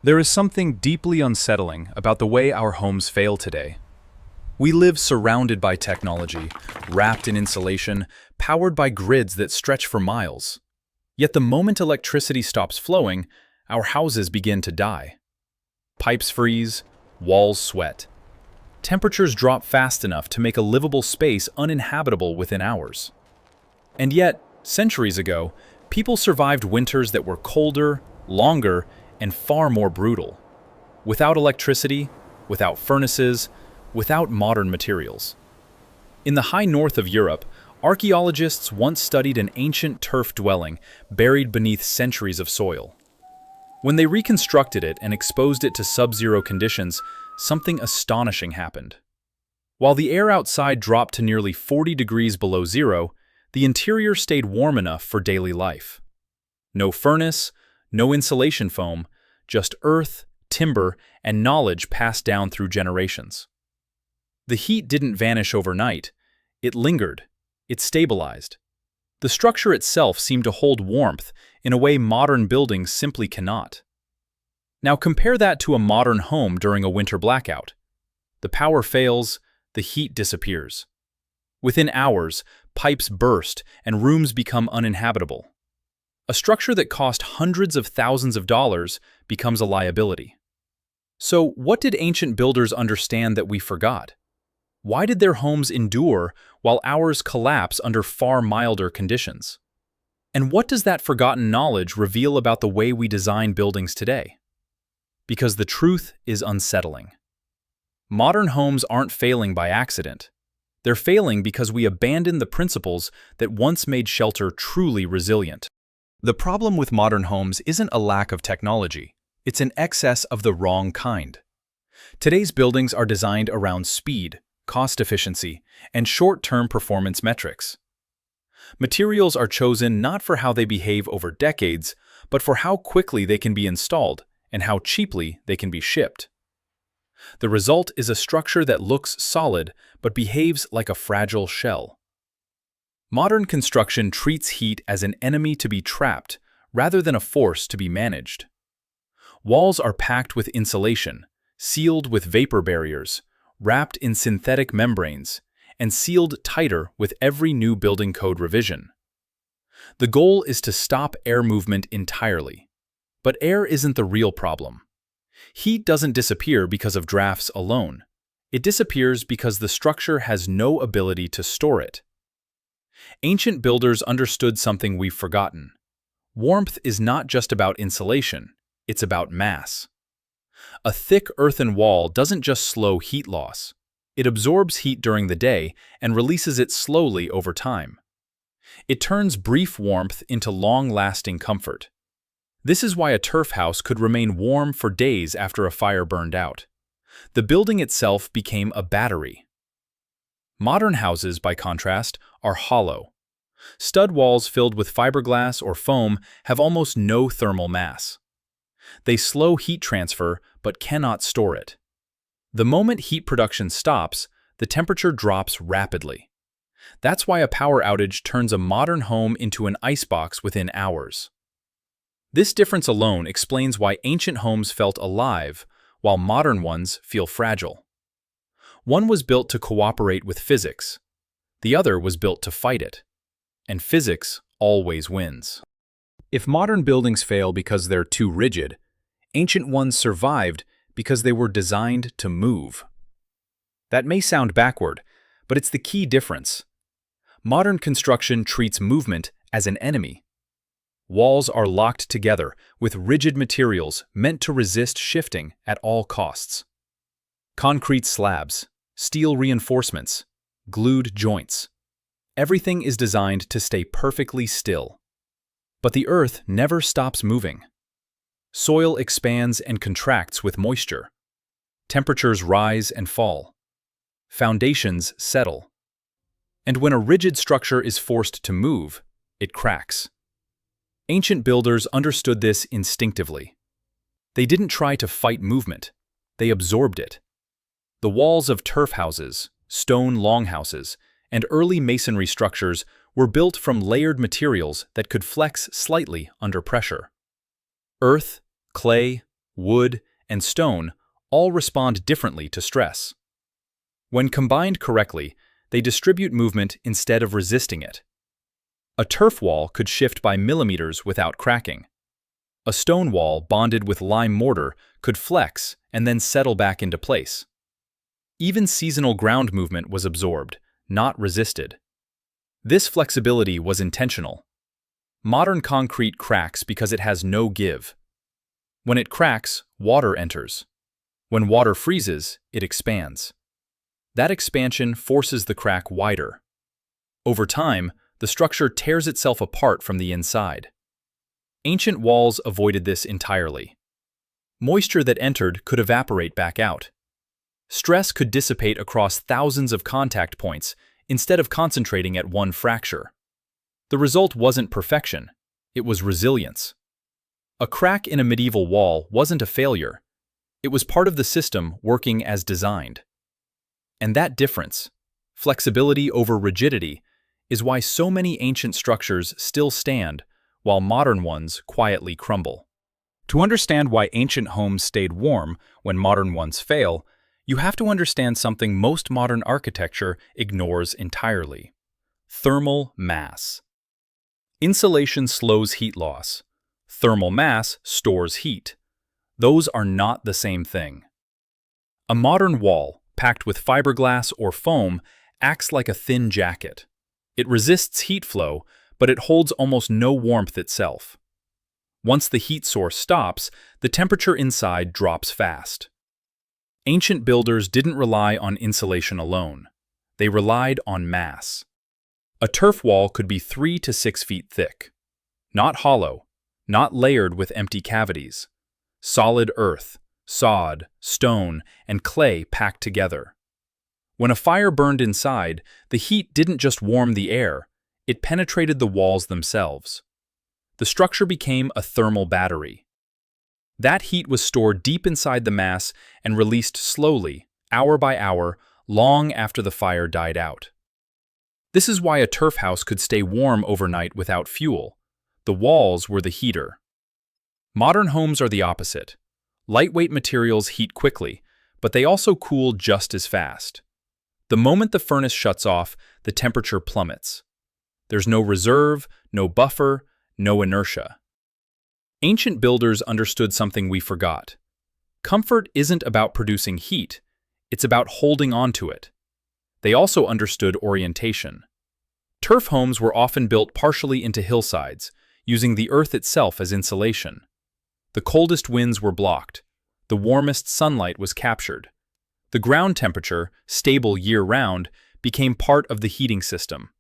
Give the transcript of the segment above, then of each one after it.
There is something deeply unsettling about the way our homes fail today. We live surrounded by technology, wrapped in insulation, powered by grids that stretch for miles. Yet the moment electricity stops flowing, our houses begin to die. Pipes freeze, walls sweat. Temperatures drop fast enough to make a livable space uninhabitable within hours. And yet, centuries ago, people survived winters that were colder, longer, and far more brutal. Without electricity, without furnaces, without modern materials. In the high north of Europe, archaeologists once studied an ancient turf dwelling buried beneath centuries of soil. When they reconstructed it and exposed it to subzero conditions, something astonishing happened. While the air outside dropped to nearly 40 degrees below zero, the interior stayed warm enough for daily life. No furnace, no insulation foam, just earth, timber, and knowledge passed down through generations. The heat didn't vanish overnight. It lingered. It stabilized. The structure itself seemed to hold warmth in a way modern buildings simply cannot. Now compare that to a modern home during a winter blackout. The power fails, the heat disappears. Within hours, pipes burst and rooms become uninhabitable. A structure that cost hundreds of thousands of dollars becomes a liability. So, what did ancient builders understand that we forgot? Why did their homes endure while ours collapse under far milder conditions? And what does that forgotten knowledge reveal about the way we design buildings today? Because the truth is unsettling. Modern homes aren't failing by accident. They're failing because we abandoned the principles that once made shelter truly resilient. The problem with modern homes isn't a lack of technology. It's an excess of the wrong kind. Today's buildings are designed around speed, cost efficiency, and short-term performance metrics. Materials are chosen not for how they behave over decades, but for how quickly they can be installed and how cheaply they can be shipped. The result is a structure that looks solid but behaves like a fragile shell. Modern construction treats heat as an enemy to be trapped rather than a force to be managed. Walls are packed with insulation, sealed with vapor barriers, wrapped in synthetic membranes, and sealed tighter with every new building code revision. The goal is to stop air movement entirely. But air isn't the real problem. Heat doesn't disappear because of drafts alone. It disappears because the structure has no ability to store it. Ancient builders understood something we've forgotten. Warmth is not just about insulation, it's about mass. A thick earthen wall doesn't just slow heat loss. It absorbs heat during the day and releases it slowly over time. It turns brief warmth into long-lasting comfort. This is why a turf house could remain warm for days after a fire burned out. The building itself became a battery. Modern houses, by contrast, are hollow. Stud walls filled with fiberglass or foam have almost no thermal mass. They slow heat transfer but cannot store it. The moment heat production stops, the temperature drops rapidly. That's why a power outage turns a modern home into an icebox within hours. This difference alone explains why ancient homes felt alive, while modern ones feel fragile. One was built to cooperate with physics. The other was built to fight it. And physics always wins. If modern buildings fail because they're too rigid, ancient ones survived because they were designed to move. That may sound backward, but it's the key difference. Modern construction treats movement as an enemy. Walls are locked together with rigid materials meant to resist shifting at all costs. Concrete slabs, steel reinforcements, glued joints. Everything is designed to stay perfectly still. But the earth never stops moving. Soil expands and contracts with moisture. Temperatures rise and fall. Foundations settle. And when a rigid structure is forced to move, it cracks. Ancient builders understood this instinctively. They didn't try to fight movement. They absorbed it. The walls of turf houses, stone longhouses, and early masonry structures were built from layered materials that could flex slightly under pressure. Earth, clay, wood, and stone all respond differently to stress. When combined correctly, they distribute movement instead of resisting it. A turf wall could shift by millimeters without cracking. A stone wall bonded with lime mortar could flex and then settle back into place. Even seasonal ground movement was absorbed, not resisted. This flexibility was intentional. Modern concrete cracks because it has no give. When it cracks, water enters. When water freezes, it expands. That expansion forces the crack wider. Over time, the structure tears itself apart from the inside. Ancient walls avoided this entirely. Moisture that entered could evaporate back out. Stress could dissipate across thousands of contact points instead of concentrating at one fracture. The result wasn't perfection, it was resilience. A crack in a medieval wall wasn't a failure. It was part of the system working as designed. And that difference, flexibility over rigidity, is why so many ancient structures still stand while modern ones quietly crumble. To understand why ancient homes stayed warm when modern ones fail, you have to understand something most modern architecture ignores entirely: thermal mass. Insulation slows heat loss. Thermal mass stores heat. Those are not the same thing. A modern wall, packed with fiberglass or foam, acts like a thin jacket. It resists heat flow, but it holds almost no warmth itself. Once the heat source stops, the temperature inside drops fast. Ancient builders didn't rely on insulation alone. They relied on mass. A turf wall could be 3 to 6 feet thick. Not hollow, not layered with empty cavities. Solid earth, sod, stone, and clay packed together. When a fire burned inside, the heat didn't just warm the air, it penetrated the walls themselves. The structure became a thermal battery. That heat was stored deep inside the mass and released slowly, hour by hour, long after the fire died out. This is why a turf house could stay warm overnight without fuel. The walls were the heater. Modern homes are the opposite. Lightweight materials heat quickly, but they also cool just as fast. The moment the furnace shuts off, the temperature plummets. There's no reserve, no buffer, no inertia. Ancient builders understood something we forgot. Comfort isn't about producing heat, it's about holding on to it. They also understood orientation. Turf homes were often built partially into hillsides, using the earth itself as insulation. The coldest winds were blocked. The warmest sunlight was captured. The ground temperature, stable year-round, became part of the heating system.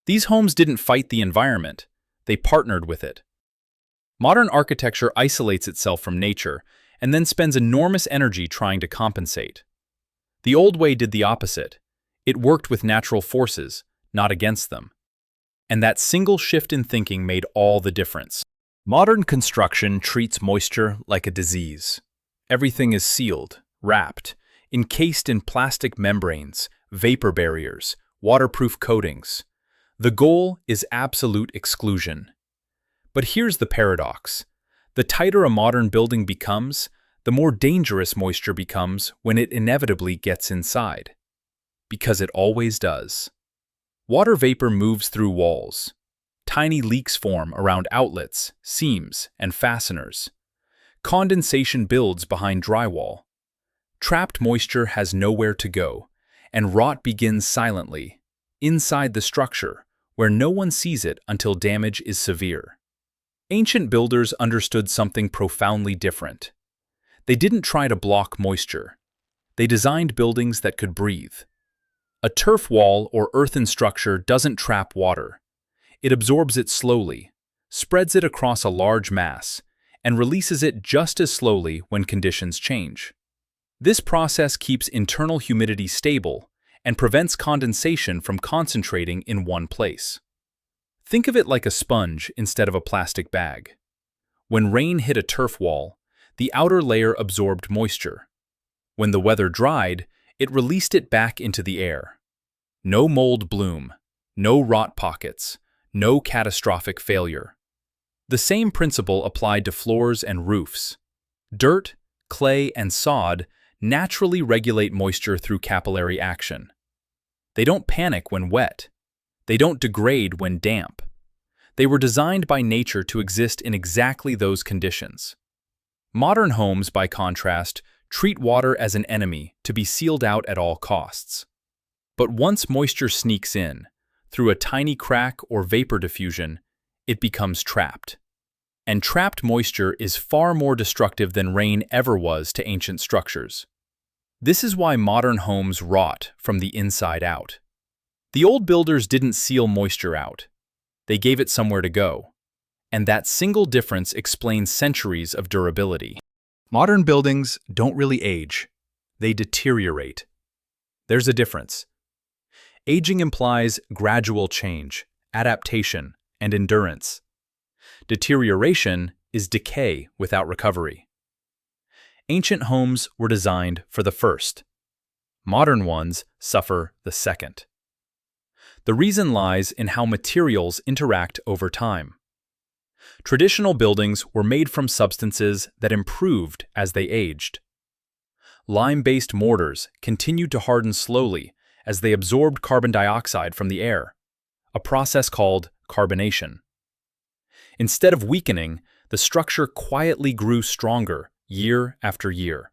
These homes didn't fight the environment, they partnered with it. Modern architecture isolates itself from nature and then spends enormous energy trying to compensate. The old way did the opposite. It worked with natural forces, not against them. And that single shift in thinking made all the difference. Modern construction treats moisture like a disease. Everything is sealed, wrapped, encased in plastic membranes, vapor barriers, waterproof coatings. The goal is absolute exclusion. But here's the paradox. The tighter a modern building becomes, the more dangerous moisture becomes when it inevitably gets inside. Because it always does. Water vapor moves through walls. Tiny leaks form around outlets, seams, and fasteners. Condensation builds behind drywall. Trapped moisture has nowhere to go, and rot begins silently, inside the structure, where no one sees it until damage is severe. Ancient builders understood something profoundly different. They didn't try to block moisture. They designed buildings that could breathe. A turf wall or earthen structure doesn't trap water. It absorbs it slowly, spreads it across a large mass, and releases it just as slowly when conditions change. This process keeps internal humidity stable and prevents condensation from concentrating in one place. Think of it like a sponge instead of a plastic bag. When rain hit a turf wall, the outer layer absorbed moisture. When the weather dried, it released it back into the air. No mold bloom, no rot pockets, no catastrophic failure. The same principle applied to floors and roofs. Dirt, clay, and sod naturally regulate moisture through capillary action. They don't panic when wet. They don't degrade when damp. They were designed by nature to exist in exactly those conditions. Modern homes, by contrast, treat water as an enemy to be sealed out at all costs. But once moisture sneaks in, through a tiny crack or vapor diffusion, it becomes trapped. And trapped moisture is far more destructive than rain ever was to ancient structures. This is why modern homes rot from the inside out. The old builders didn't seal moisture out. They gave it somewhere to go. And that single difference explains centuries of durability. Modern buildings don't really age. They deteriorate. There's a difference. Aging implies gradual change, adaptation, and endurance. Deterioration is decay without recovery. Ancient homes were designed for the first. Modern ones suffer the second. The reason lies in how materials interact over time. Traditional buildings were made from substances that improved as they aged. Lime-based mortars continued to harden slowly as they absorbed carbon dioxide from the air, a process called carbonation. Instead of weakening, the structure quietly grew stronger year after year.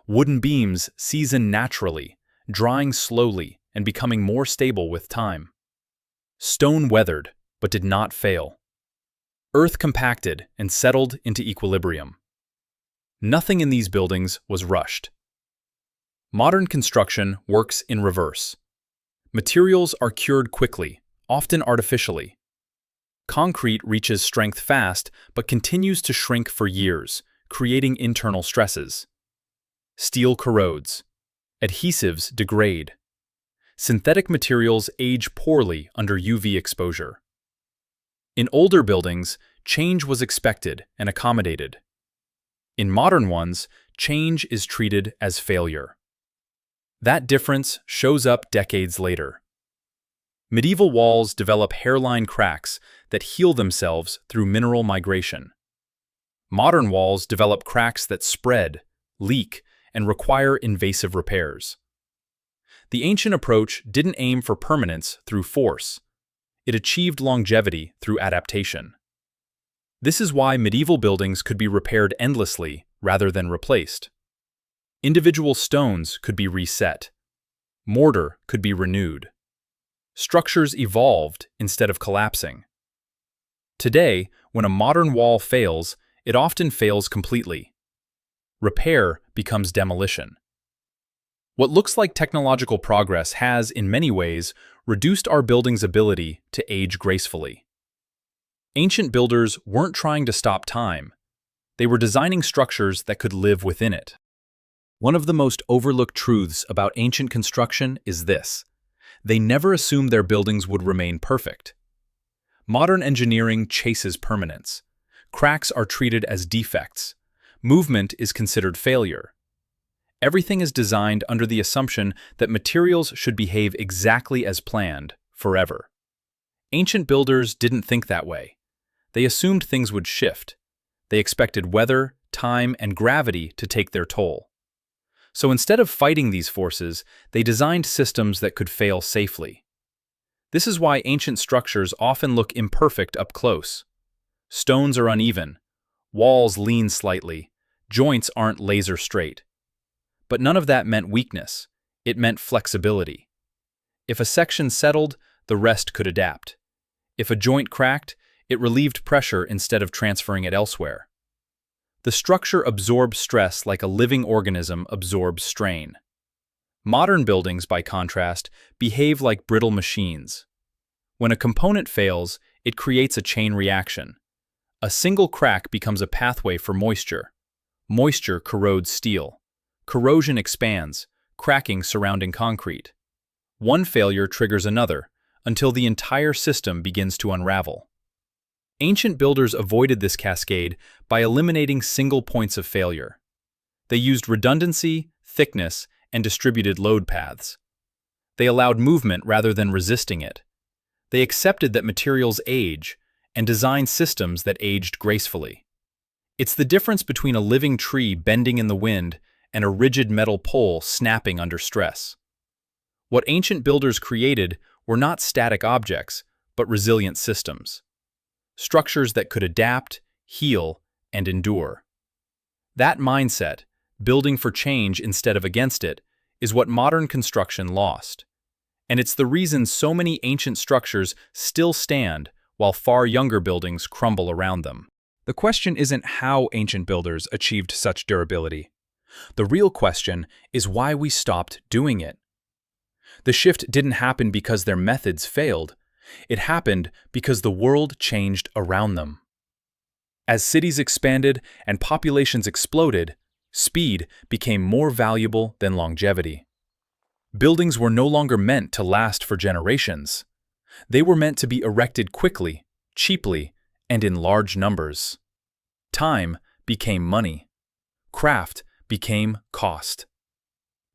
Wooden beams season naturally, drying slowly and becoming more stable with time. Stone weathered, but did not fail. Earth compacted and settled into equilibrium. Nothing in these buildings was rushed. Modern construction works in reverse. Materials are cured quickly, often artificially. Concrete reaches strength fast, but continues to shrink for years, creating internal stresses. Steel corrodes. Adhesives degrade. Synthetic materials age poorly under UV exposure. In older buildings, change was expected and accommodated. In modern ones, change is treated as failure. That difference shows up decades later. Medieval walls develop hairline cracks that heal themselves through mineral migration. Modern walls develop cracks that spread, leak, and require invasive repairs. The ancient approach didn't aim for permanence through force. It achieved longevity through adaptation. This is why medieval buildings could be repaired endlessly rather than replaced. Individual stones could be reset. Mortar could be renewed. Structures evolved instead of collapsing. Today, when a modern wall fails, it often fails completely. Repair becomes demolition. What looks like technological progress has, in many ways, reduced our building's ability to age gracefully. Ancient builders weren't trying to stop time. They were designing structures that could live within it. One of the most overlooked truths about ancient construction is this: they never assumed their buildings would remain perfect. Modern engineering chases permanence. Cracks are treated as defects. Movement is considered failure. Everything is designed under the assumption that materials should behave exactly as planned, forever. Ancient builders didn't think that way. They assumed things would shift. They expected weather, time, and gravity to take their toll. So instead of fighting these forces, they designed systems that could fail safely. This is why ancient structures often look imperfect up close. Stones are uneven, walls lean slightly, joints aren't laser straight. But none of that meant weakness. It meant flexibility. If a section settled, the rest could adapt. If a joint cracked, it relieved pressure instead of transferring it elsewhere. The structure absorbs stress like a living organism absorbs strain. Modern buildings, by contrast, behave like brittle machines. When a component fails, it creates a chain reaction. A single crack becomes a pathway for moisture. Moisture corrodes steel. Corrosion expands, cracking surrounding concrete. One failure triggers another, until the entire system begins to unravel. Ancient builders avoided this cascade by eliminating single points of failure. They used redundancy, thickness, and distributed load paths. They allowed movement rather than resisting it. They accepted that materials age and designed systems that aged gracefully. It's the difference between a living tree bending in the wind and a rigid metal pole snapping under stress. What ancient builders created were not static objects, but resilient systems. Structures that could adapt, heal, and endure. That mindset, building for change instead of against it, is what modern construction lost. And it's the reason so many ancient structures still stand while far younger buildings crumble around them. The question isn't how ancient builders achieved such durability. The real question is why we stopped doing it. The shift didn't happen because their methods failed. It happened because the world changed around them. As cities expanded and populations exploded, speed became more valuable than longevity. Buildings were no longer meant to last for generations. They were meant to be erected quickly, cheaply, and in large numbers. Time became money. Craft became cost.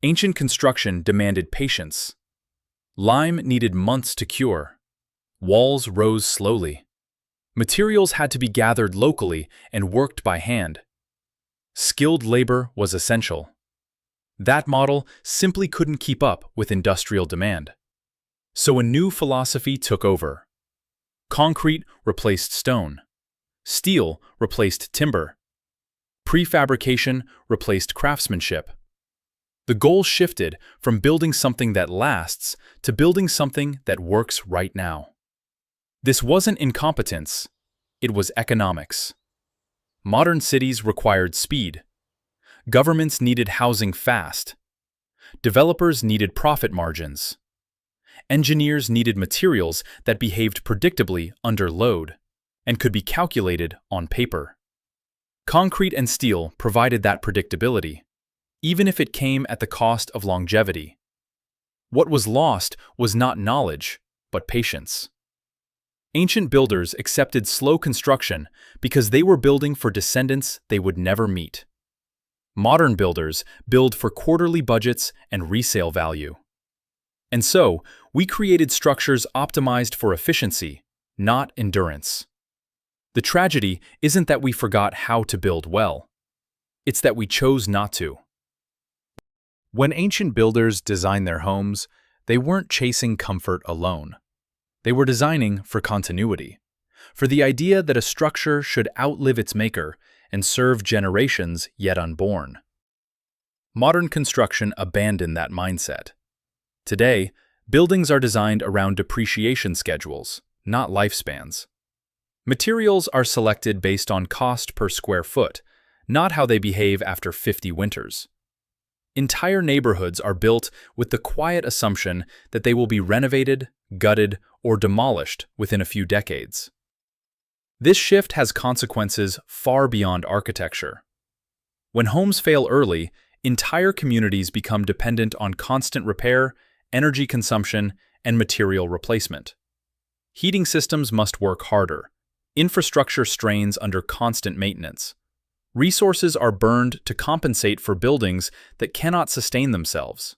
Ancient construction demanded patience. Lime needed months to cure. Walls rose slowly. Materials had to be gathered locally and worked by hand. Skilled labor was essential. That model simply couldn't keep up with industrial demand. So a new philosophy took over. Concrete replaced stone. Steel replaced timber. Prefabrication replaced craftsmanship. The goal shifted from building something that lasts to building something that works right now. This wasn't incompetence, it was economics. Modern cities required speed. Governments needed housing fast. Developers needed profit margins. Engineers needed materials that behaved predictably under load and could be calculated on paper. Concrete and steel provided that predictability, even if it came at the cost of longevity. What was lost was not knowledge, but patience. Ancient builders accepted slow construction because they were building for descendants they would never meet. Modern builders build for quarterly budgets and resale value. And so, we created structures optimized for efficiency, not endurance. The tragedy isn't that we forgot how to build well. It's that we chose not to. When ancient builders designed their homes, they weren't chasing comfort alone. They were designing for continuity, for the idea that a structure should outlive its maker and serve generations yet unborn. Modern construction abandoned that mindset. Today, buildings are designed around depreciation schedules, not lifespans. Materials are selected based on cost per square foot, not how they behave after 50 winters. Entire neighborhoods are built with the quiet assumption that they will be renovated, gutted, or demolished within a few decades. This shift has consequences far beyond architecture. When homes fail early, entire communities become dependent on constant repair, energy consumption, and material replacement. Heating systems must work harder. Infrastructure strains under constant maintenance. Resources are burned to compensate for buildings that cannot sustain themselves.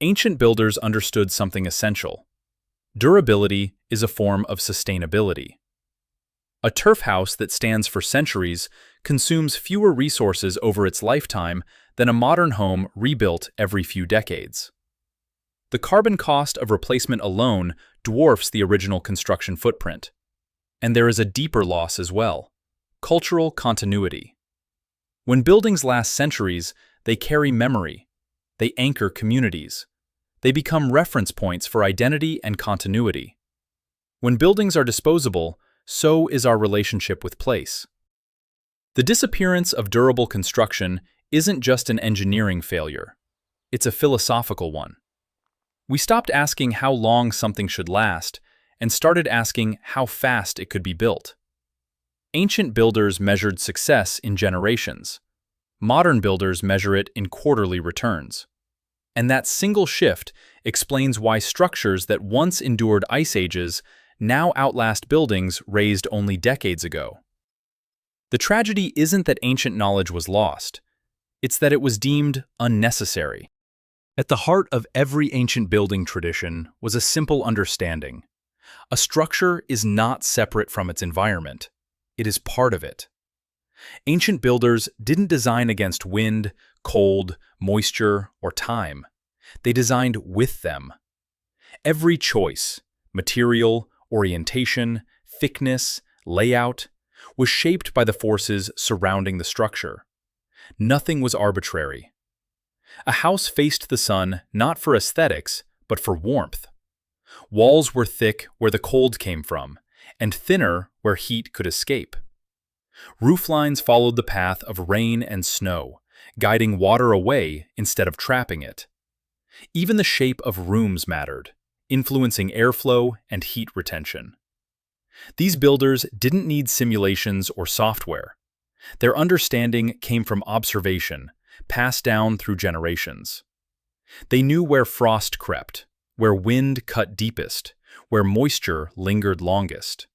Ancient builders understood something essential. Durability is a form of sustainability. A turf house that stands for centuries consumes fewer resources over its lifetime than a modern home rebuilt every few decades. The carbon cost of replacement alone dwarfs the original construction footprint. And there is a deeper loss as well: cultural continuity. When buildings last centuries, they carry memory. They anchor communities. They become reference points for identity and continuity. When buildings are disposable, so is our relationship with place. The disappearance of durable construction isn't just an engineering failure. It's a philosophical one. We stopped asking how long something should last and started asking how fast it could be built. Ancient builders measured success in generations. Modern builders measure it in quarterly returns. And that single shift explains why structures that once endured ice ages now outlast buildings raised only decades ago. The tragedy isn't that ancient knowledge was lost. It's that it was deemed unnecessary. At the heart of every ancient building tradition was a simple understanding. A structure is not separate from its environment. It is part of it. Ancient builders didn't design against wind, cold, moisture, or time. They designed with them. Every choice, material, orientation, thickness, layout, was shaped by the forces surrounding the structure. Nothing was arbitrary. A house faced the sun not for aesthetics, but for warmth. Walls were thick where the cold came from, and thinner where heat could escape. Rooflines followed the path of rain and snow, guiding water away instead of trapping it. Even the shape of rooms mattered, influencing airflow and heat retention. These builders didn't need simulations or software. Their understanding came from observation, passed down through generations. They knew where frost crept, where wind cut deepest, where moisture lingered longest.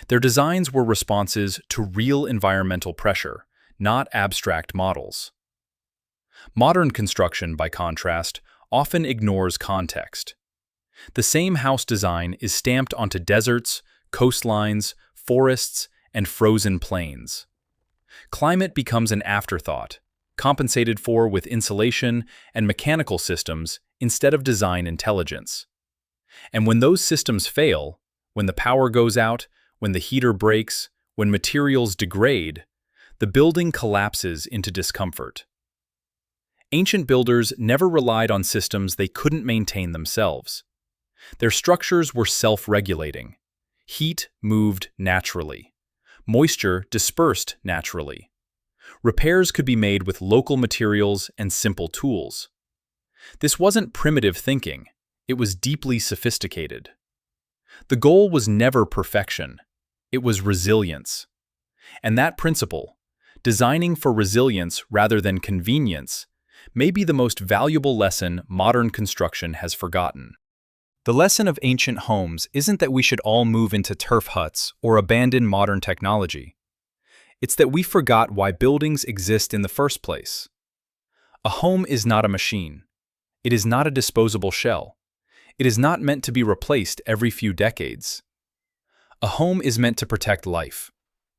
Their designs were responses to real environmental pressure, not abstract models. Modern construction, by contrast, often ignores context. The same house design is stamped onto deserts, coastlines, forests, and frozen plains. Climate becomes an afterthought, compensated for with insulation and mechanical systems instead of design intelligence. And when those systems fail, when the power goes out, when the heater breaks, when materials degrade, the building collapses into discomfort. Ancient builders never relied on systems they couldn't maintain themselves. Their structures were self-regulating. Heat moved naturally. Moisture dispersed naturally. Repairs could be made with local materials and simple tools. This wasn't primitive thinking. It was deeply sophisticated. The goal was never perfection. It was resilience. And that principle, designing for resilience rather than convenience, may be the most valuable lesson modern construction has forgotten. The lesson of ancient homes isn't that we should all move into turf huts or abandon modern technology. It's that we forgot why buildings exist in the first place. A home is not a machine. It is not a disposable shell. It is not meant to be replaced every few decades. A home is meant to protect life,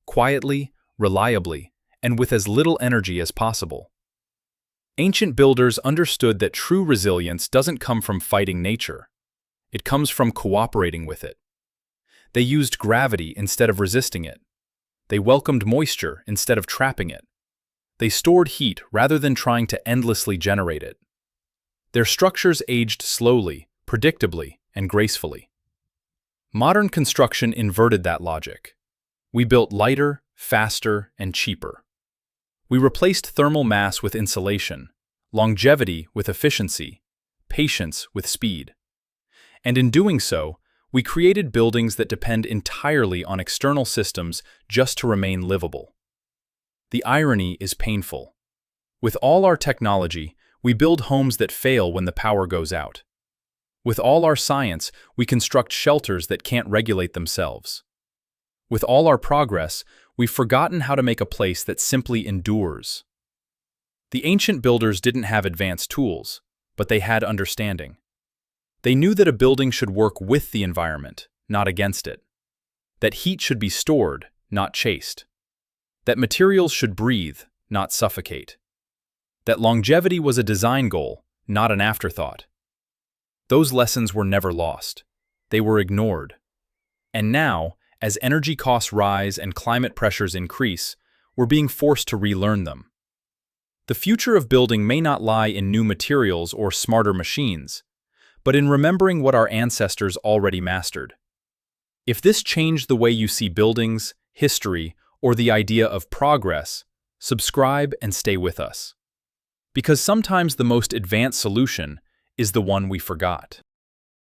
quietly, reliably, and with as little energy as possible. Ancient builders understood that true resilience doesn't come from fighting nature. It comes from cooperating with it. They used gravity instead of resisting it. They welcomed moisture instead of trapping it. They stored heat rather than trying to endlessly generate it. Their structures aged slowly, predictably, and gracefully. Modern construction inverted that logic. We built lighter, faster, and cheaper. We replaced thermal mass with insulation, longevity with efficiency, patience with speed. And in doing so, we created buildings that depend entirely on external systems just to remain livable. The irony is painful. With all our technology, we build homes that fail when the power goes out. With all our science, we construct shelters that can't regulate themselves. With all our progress, we've forgotten how to make a place that simply endures. The ancient builders didn't have advanced tools, but they had understanding. They knew that a building should work with the environment, not against it. That heat should be stored, not chased. That materials should breathe, not suffocate. That longevity was a design goal, not an afterthought. Those lessons were never lost. They were ignored. And now, as energy costs rise and climate pressures increase, we're being forced to relearn them. The future of building may not lie in new materials or smarter machines, but in remembering what our ancestors already mastered. If this changed the way you see buildings, history, or the idea of progress, subscribe and stay with us. Because sometimes the most advanced solution is the one we forgot.